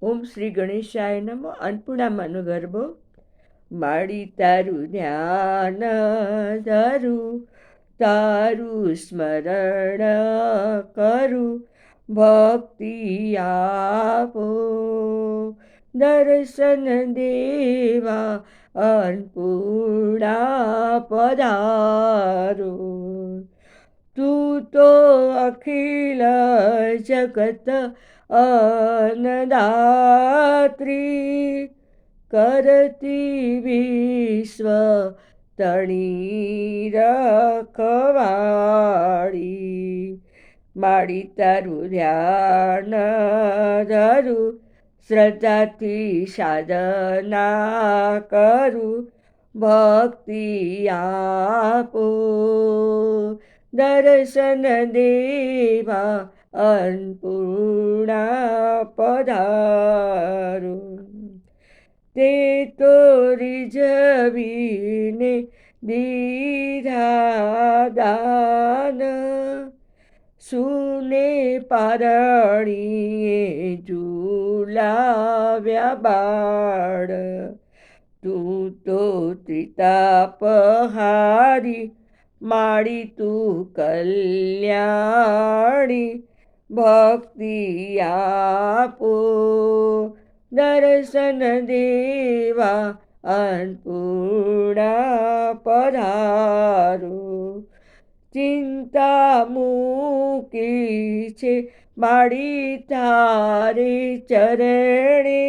ઓમ શ્રી ગણેશાય નમઃ. અન્નપૂર્ણામાંનો ગરબો. માડી તારું ધ્યાન ધરું, તારું સ્મરણ કરું, ભક્તિ આપો દર્શન દેવા અન્નપૂર્ણા પધારો. તું તો અખિલ જગત અન્નદાત્રી, કરતી વિશ્વ તણી રખવાળી. માડી તારું ધ્યાન ધરું, શ્રદ્ધાથી સાધના કરું, ભક્તિ આપો દર્શન દેવા અન્નપૂર્ણા પધારો. તે તો રીઝવીને દીધા દાન, સુને પારણીએ ઝુલાવ્યા બાળ. તું તો ત્રિતાપહારી, માડી તું કલ્યાણી, ભક્તિ આપો દર્શન દેવા અન્નપૂર્ણા પધારો. ચિંતા મૂકી છે માડી તારે ચરણે,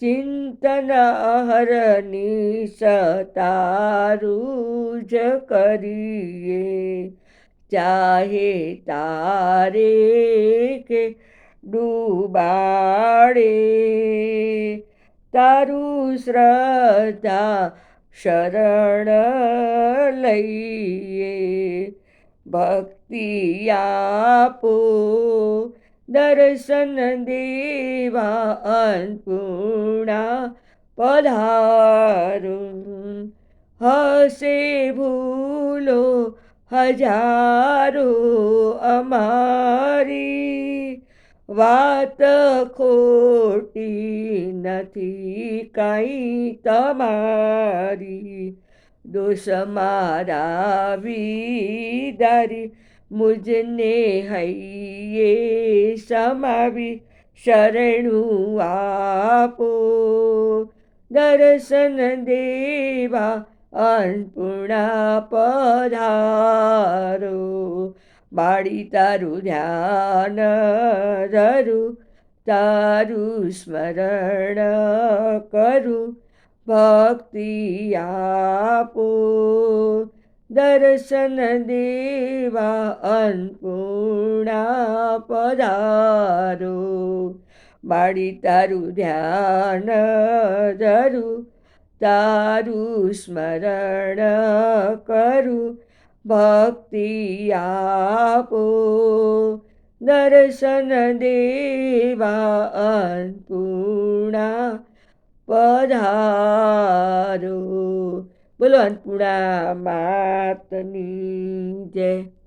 ચિંતન હરની સતારું જ કરીએ. ચાહે તારે કે ડૂબાડે, તારું શ્રદ્ધા શરણ લઈએ. ભક્તિ આપો દર્શન દેવા અન્નપૂર્ણા પધારો. હશે ભૂલો હજારો અમારી, વાત ખોટી નથી કાંઈ તમારી. દોષ મારા વિદારી, મુજને હૈયે સમાવી, શરણું આપો દર્શન દેવા અન્નપૂર્ણા પધારો. માડી તારું ધ્યાન ધરું, તારું સ્મરણ કરું, ભક્તિ આપો દર્શન દેવા અન્નપૂર્ણા પધારો. માડી તારું ધ્યાન ધરું, તારું સ્મરણ કરું, ભક્તિ આપો દર્શન દેવા અન્નપૂર્ણા પધારો. બોલો અન્નપૂર્ણા માતની જય.